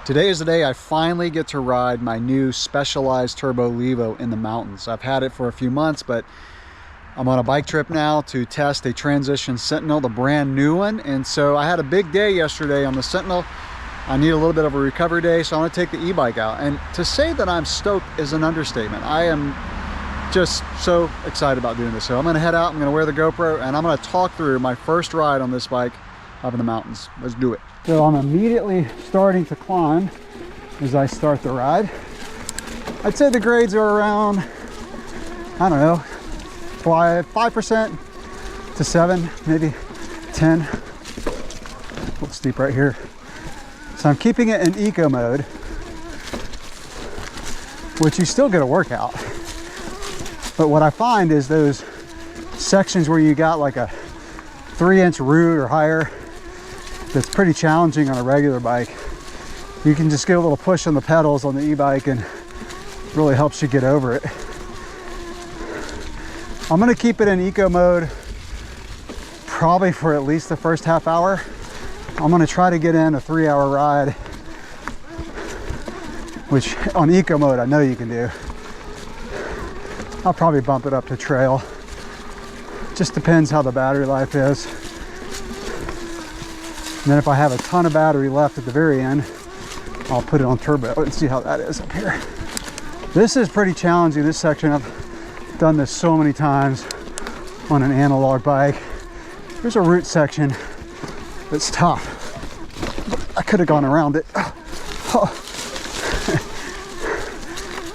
Today is the day I finally get to ride my new Specialized Turbo Levo in the mountains. I've had it for a few months, but I'm on a bike trip now to test a Transition Sentinel, the brand new one. And so I had a big day yesterday on the Sentinel. I need a little bit of a recovery day, so I'm gonna take the e-bike out. And to say that I'm stoked is an understatement. I am just so excited about doing this. So I'm gonna head out, I'm gonna wear the GoPro, and I'm gonna talk through my first ride on this bike up in the mountains. Let's do it. So I'm immediately starting to climb as I start the ride. I'd say the grades are around, I don't know, 5% to 7, maybe 10. A little steep right here. So I'm keeping it in eco mode, which you still get a workout. But what I find is those sections where you got like a 3-inch root or higher, that's pretty challenging on a regular bike. You can just get a little push on the pedals on the e-bike and it really helps you get over it. I'm gonna keep it in eco mode probably for at least the first half hour. I'm gonna try to get in a 3-hour ride, which on eco mode I know you can do. I'll probably bump it up to trail. Just depends how the battery life is. And then if I have a ton of battery left at the very end, I'll put it on turbo and see how that is up here. This is pretty challenging, this section. I've done this so many times on an analog bike. There's a root section that's tough. I could have gone around it.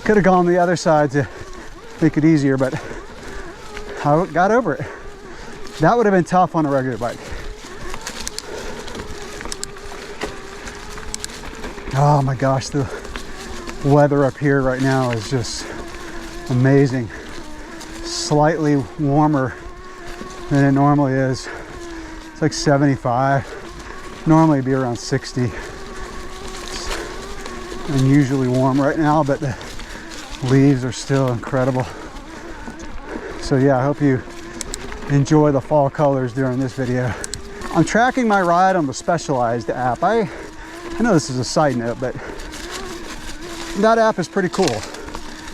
Could have gone the other side to make it easier, but I got over it. That would have been tough on a regular bike. Oh my gosh, the weather up here right now is just amazing. Slightly warmer than it normally is. It's like 75. Normally it'd be around 60. It's unusually warm right now, but the leaves are still incredible. So yeah, I hope you enjoy the fall colors during this video. I'm tracking my ride on the Specialized app. I know this is a side note, but that app is pretty cool.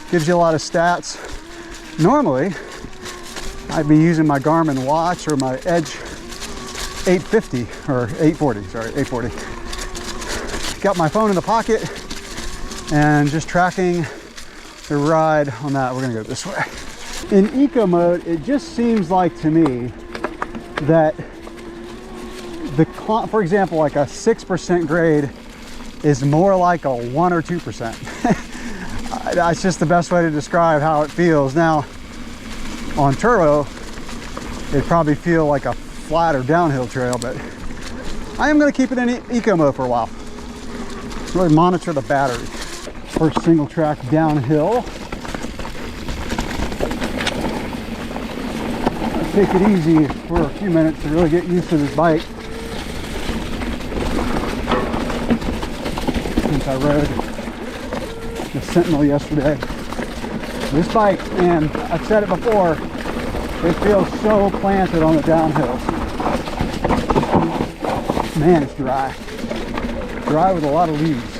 Gives you a lot of stats. Normally, I'd be using my Garmin watch or my Edge 850 or 840, sorry, 840. Got my phone in the pocket and just tracking the ride on that. We're gonna go this way. In eco mode, it just seems like to me that for example, like a 6% grade is more like a 1 or 2%. That's just the best way to describe how it feels. Now, on turbo, it'd probably feel like a flat or downhill trail, but I am gonna keep it in eco mode for a while. Really monitor the battery. First single track downhill. I'll take it easy for a few minutes to really get used to this bike. I rode the Sentinel yesterday. This bike, man, I've said it before, it feels so planted on the downhills. Man, it's dry. Dry with a lot of leaves.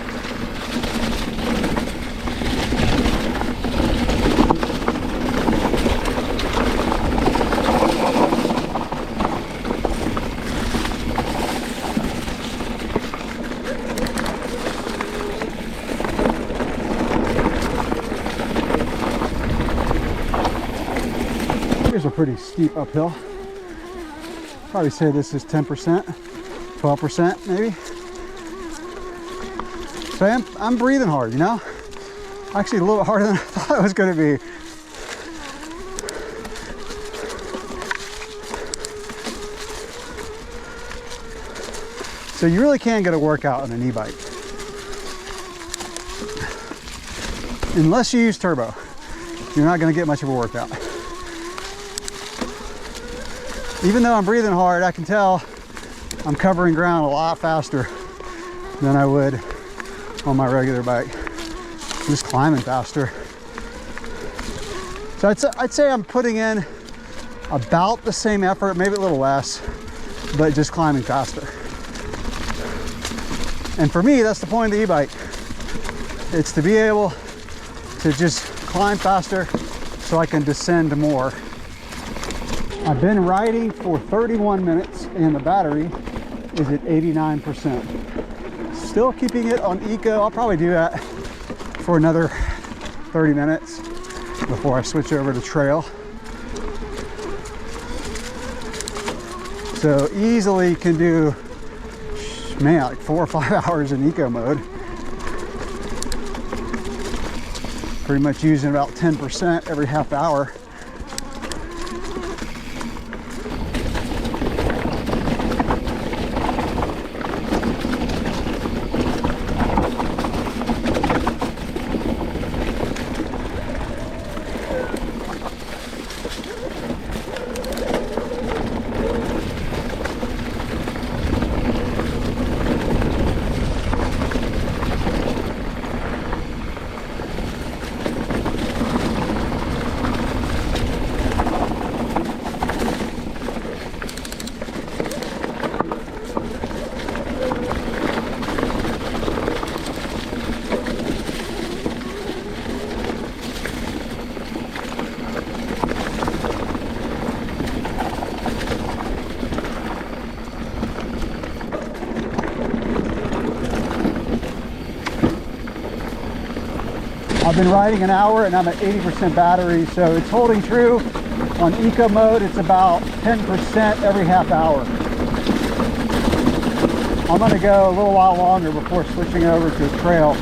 Here's a pretty steep uphill. Probably say this is 10%, 12% maybe. So I'm breathing hard, you know? Actually a little harder than I thought it was gonna be. So you really can get a workout on an e-bike. Unless you use turbo, you're not gonna get much of a workout. Even though I'm breathing hard, I can tell I'm covering ground a lot faster than I would on my regular bike. I'm just climbing faster. So I'd say I'm putting in about the same effort, maybe a little less, but just climbing faster. And for me, that's the point of the e-bike. It's to be able to just climb faster so I can descend more. I've been riding for 31 minutes and the battery is at 89%. Still keeping it on eco. I'll probably do that for another 30 minutes before I switch over to trail. So easily can do, man, like 4 or 5 hours in eco mode. Pretty much using about 10% every half hour. I've been riding an hour and I'm at 80% battery, so it's holding true. On eco mode, it's about 10% every half hour. I'm gonna go a little while longer before switching over to a trail.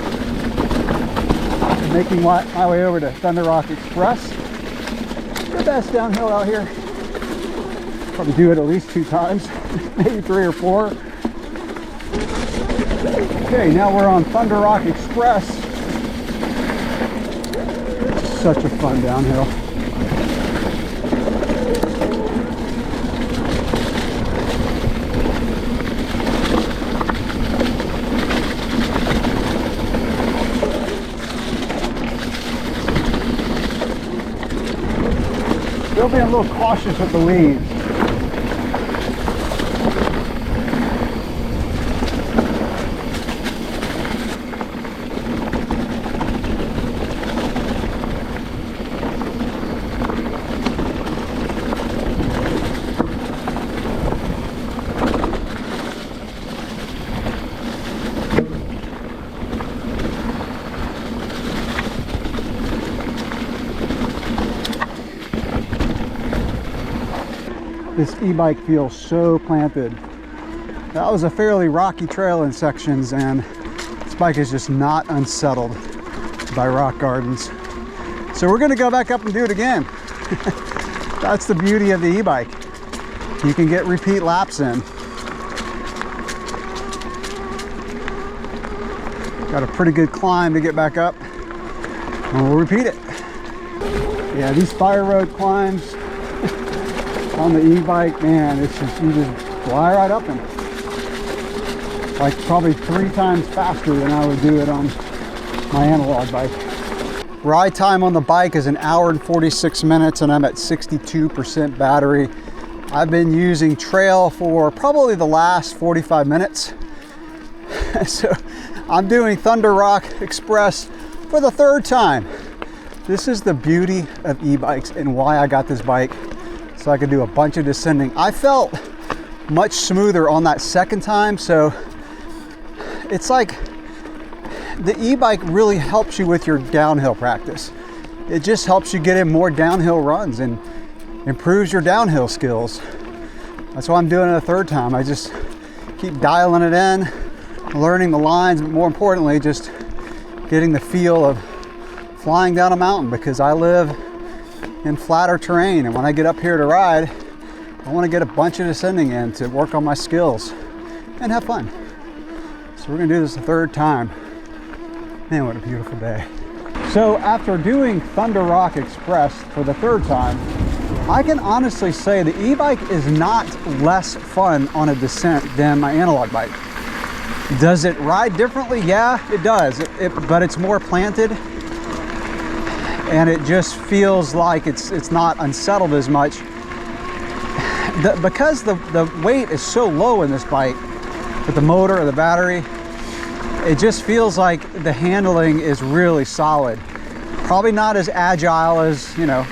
Making my way over to Thunder Rock Express. The best downhill out here. Probably do it at least 2 times, maybe 3 or 4. Okay, now we're on Thunder Rock Express. Such a fun downhill. Still being a little cautious with the leaves. This e-bike feels so planted. That was a fairly rocky trail in sections, and this bike is just not unsettled by rock gardens. So we're gonna go back up and do it again. That's the beauty of the e-bike. You can get repeat laps in. Got a pretty good climb to get back up, and we'll repeat it. Yeah, these fire road climbs on the e-bike, man, it's just, you just fly right up them. Like probably 3 times faster than I would do it on my analog bike. Ride time on the bike is 1 hour and 46 minutes and I'm at 62% battery. I've been using trail for probably the last 45 minutes. So I'm doing Thunder Rock Express for the 3rd time. This is the beauty of e-bikes and why I got this bike. So I could do a bunch of descending. I felt much smoother on that 2nd time, so it's like the e-bike really helps you with your downhill practice. It just helps you get in more downhill runs and improves your downhill skills. That's why I'm doing it a 3rd time. I just keep dialing it in, learning the lines, but more importantly, just getting the feel of flying down a mountain, because I live in flatter terrain, and when I get up here to ride, I want to get a bunch of descending in to work on my skills and have fun. So we're gonna do this the 3rd time. Man, what a beautiful day. So after doing Thunder Rock Express for the 3rd time, I can honestly say the e-bike is not less fun on a descent than my analog bike. Does it ride differently? Yeah, it does, but it's more planted. And it just feels like it's not unsettled as much. Because the weight is so low in this bike with the motor or the battery, it just feels like the handling is really solid. Probably not as agile as, you know,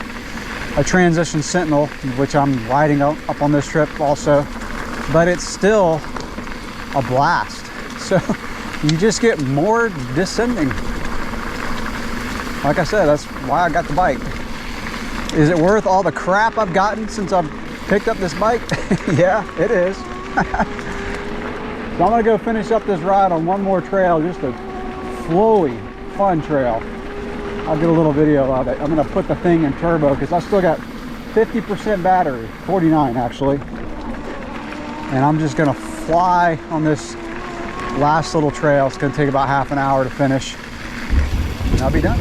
a Transition Sentinel, which I'm riding up on this trip also, but it's still a blast. So you just get more descending. Like I said, that's why I got the bike. Is it worth all the crap I've gotten since I've picked up this bike? Yeah, it is. So I'm gonna go finish up this ride on one more trail, just a flowy, fun trail. I'll get a little video of it. I'm gonna put the thing in turbo because I still got 50% battery, 49 actually. And I'm just gonna fly on this last little trail. It's gonna take about half an hour to finish, and I'll be done.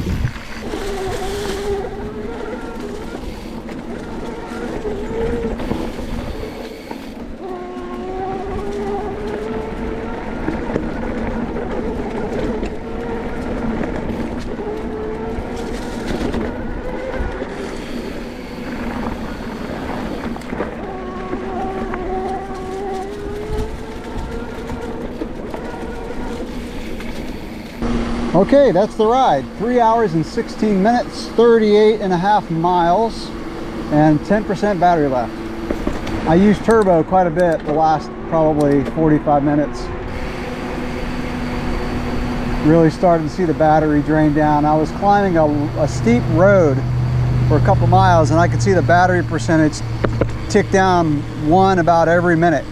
Okay, that's the ride. 3 hours and 16 minutes, 38.5 miles, and 10% battery left. I used turbo quite a bit the last probably 45 minutes. Really started to see the battery drain down. I was climbing a steep road for a couple miles and I could see the battery percentage tick down one about every minute.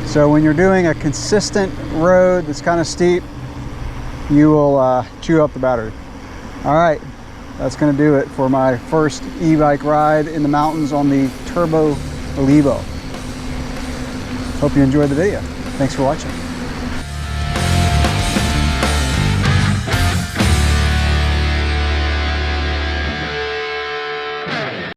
So when you're doing a consistent road that's kind of steep, you will chew up the battery. All right, that's gonna do it for my first e-bike ride in the mountains on the Turbo Levo. Hope you enjoyed the video. Thanks for watching.